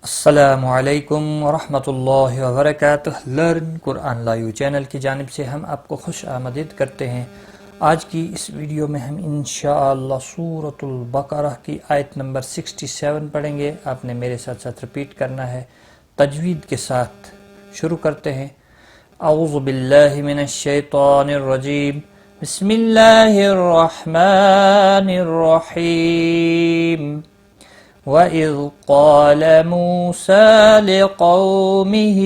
السلام علیکم ورحمۃ اللہ وبرکاتہ۔ لرن قرآن لائیو چینل کی جانب سے ہم آپ کو خوش آمدید کرتے ہیں۔ آج کی اس ویڈیو میں ہم انشاءاللہ سورۃ البقرہ کی آیت نمبر 67 پڑھیں گے۔ آپ نے میرے ساتھ ساتھ رپیٹ کرنا ہے، تجوید کے ساتھ۔ شروع کرتے ہیں۔ اعوذ باللہ من الشیطان الرجیم، بسم اللہ الرحمن الرحیم۔ وَإِذْ قَالَ مُوسَى لِقَوْمِهِ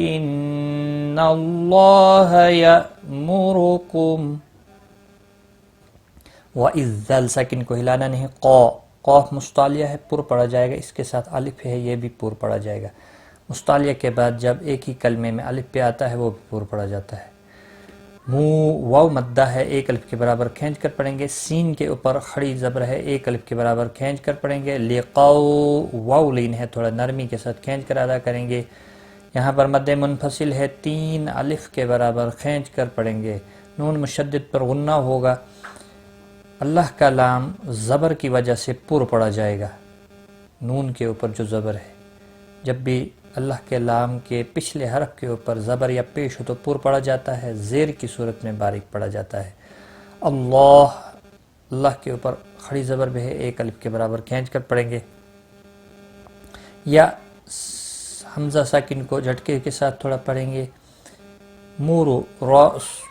إِنَّ اللَّهَ يَأْمُرُكُمْ۔ وَإِذْ ذل ساکن کو ہلانا نہیں، قاف مستعلیہ ہے، پر پڑھا جائے گا، اس کے ساتھ الف ہے، یہ بھی پر پڑھا جائے گا۔ مستعلیہ کے بعد جب ایک ہی کلمے میں الف پہ آتا ہے وہ بھی پر پڑھا جاتا ہے۔ واو مدہ ہے، ایک الف کے برابر کھینچ کر پڑھیں گے۔ سین کے اوپر کھڑی زبر ہے، ایک الف کے برابر کھینچ کر پڑھیں گے۔ لقاؤ واو لین ہے، تھوڑا نرمی کے ساتھ کھینچ کر ادا کریں گے۔ یہاں پر مد منفصل ہے، تین الف کے برابر کھینچ کر پڑھیں گے۔ نون مشدد پر غنہ ہوگا۔ اللہ کا لام زبر کی وجہ سے پر پڑھا جائے گا، نون کے اوپر جو زبر ہے۔ جب بھی اللہ کے لام کے پچھلے حرف کے اوپر زبر یا پیش ہو تو پر پڑھا جاتا ہے، زیر کی صورت میں باریک پڑھا جاتا ہے۔ اللہ کے اوپر کھڑی زبر بھی ہے، ایک الف کے برابر کھینچ کر پڑھیں گے۔ یا حمزہ ساکن کو جھٹکے کے ساتھ تھوڑا پڑھیں گے۔ مورو را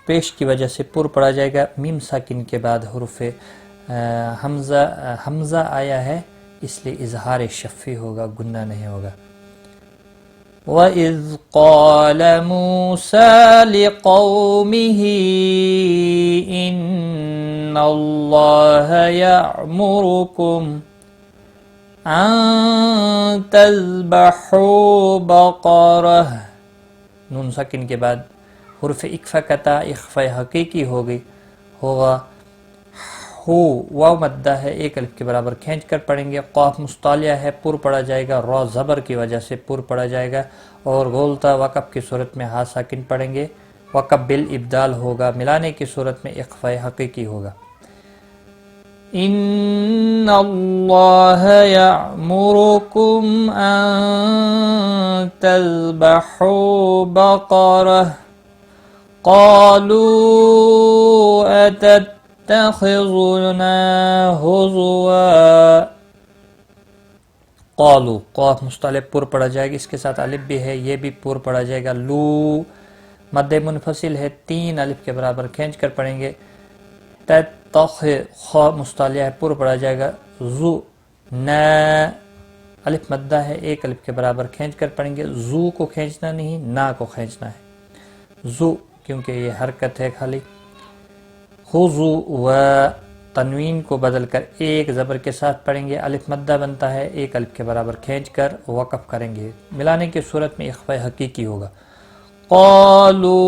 پیش کی وجہ سے پر پڑھا جائے گا۔ میم ساکن کے بعد حروف حمزہ آیا ہے، اس لیے اظہار شفی ہوگا، گنہ نہیں ہوگا۔ وَإِذْ قَالَ مُوسَى لِقَوْمِهِ إِنَّ اللَّهَ يَأْمُرُكُمْ أَن تَذْبَحُوا بَقَرَةً۔ نون ساکن کے بعد حرف اکفا کتا، اخفا حقیقی ہوگا۔ ہو واو مدہ ہے، ایک الف کے برابر کھینچ کر پڑھیں گے۔ قاف مستعلیہ ہے، پر پڑھا جائے گا، را زبر کی وجہ سے پر پڑھا جائے گا، اور غولتا وقف کی صورت میں ہا ساکن پڑھیں گے۔ وقف بالابدال ہوگا، ملانے کی صورت میں اخفا حقیقی ہوگا۔ ان اللہ یأمرکم ان تذبحوا بقرہ قالوا اتتخذنا ہزوا۔ قالو قاف مستعلیہ پر پڑھا جائے گا، اس کے ساتھ الف بھی ہے، یہ بھی پر پڑھا جائے گا۔ لو مد منفصل ہے، تین الف کے برابر کھینچ کر پڑھیں گے۔ خا مستعلیہ ہے، پر پڑھا جائے گا۔ زو نا الف مدہ ہے، ایک الف کے برابر کھینچ کر پڑھیں گے۔ زو کو کھینچنا نہیں، نا کو کھینچنا ہے۔ زو کیونکہ یہ حرکت ہے خالی۔ خذو و تنوین کو بدل کر ایک زبر کے ساتھ پڑھیں گے، الف مدہ بنتا ہے، ایک الف کے برابر کھینچ کر وقف کریں گے، ملانے کی صورت میں اخفاء حقیقی ہوگا۔ قالوا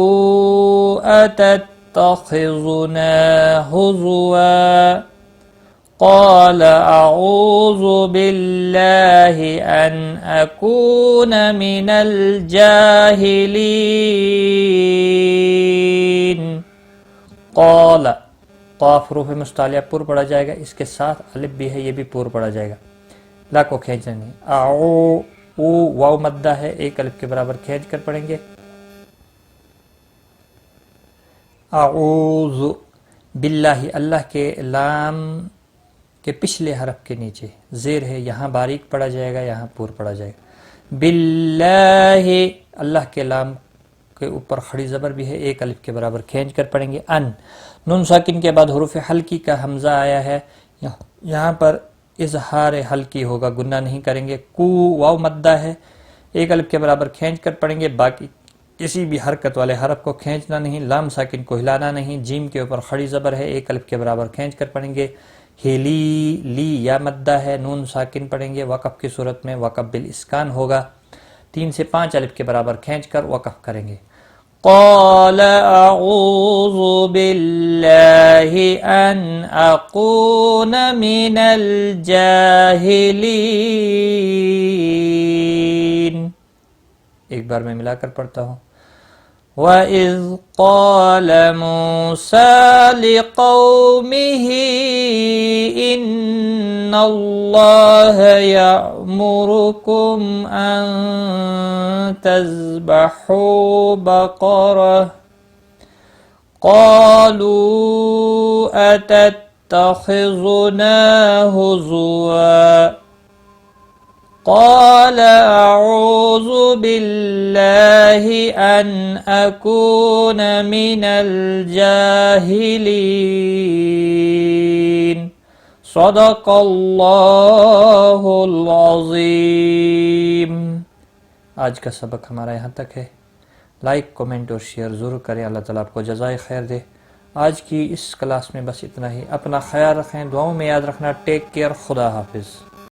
اتتخذنا ہزوا قال اعوذ باللہ ان اکون من الجاہلین۔ قال قاف حروف مستعلیہ پر پڑھا جائے گا، اس کے ساتھ الف بھی ہے، یہ بھی پر پڑھا جائے گا، لا کو کھینچنا نہیں۔ او واو مدہ ہے، ایک الف کے برابر کھینچ کر پڑھیں گے۔ اعوذ باللہ، اللہ کے لام کے پچھلے حرف کے نیچے زیر ہے، یہاں باریک پڑھا جائے گا، یہاں پر پڑھا جائے گا۔ باللہ اللہ کے لام کے اوپر کھڑی زبر بھی ہے، ایک الف کے برابر کھینچ کر پڑھیں گے۔ ان نون ساکن کے بعد حروف حلقی کا حمزہ آیا ہے، یہاں پر اظہار حلقی ہوگا، گنہ نہیں کریں گے۔ کو واو مدہ ہے، ایک الف کے برابر کھینچ کر پڑھیں گے، باقی کسی بھی حرکت والے حرف کو کھینچنا نہیں، لام ساکن کو ہلانا نہیں۔ جیم کے اوپر کھڑی زبر ہے، ایک الف کے برابر کھینچ کر پڑھیں گے۔ ہیلی لی یا مدہ ہے، نون ساکن پڑھیں گے، وقف کی صورت میں وقف بالاسکان ہوگا، 3 سے 5 الف کے برابر کھینچ کر وقف کریں گے۔ قال اعوذ باللہ ان اکون من الجاہلین۔ ایک بار میں ملا کر پڑھتا ہوں۔ وَإِذْ قَالَ مُوسَى لِقَوْمِهِ إِنَّ اللَّهَ يَأْمُرُكُمْ أَن تَذْبَحُوا بَقَرَةً قَالُوا أَتَتَّخِذُنَا هُزُوًا قال أعوذ بالله أن أكون من الجاهلين صدق اللہ العظیم۔ آج کا سبق ہمارا یہاں تک ہے۔ لائک، کومنٹ اور شیئر ضرور کریں۔ اللہ تعالیٰ آپ کو جزائے خیر دے۔ آج کی اس کلاس میں بس اتنا ہی۔ اپنا خیال رکھیں، دعاؤں میں یاد رکھنا۔ ٹیک کیئر، خدا حافظ۔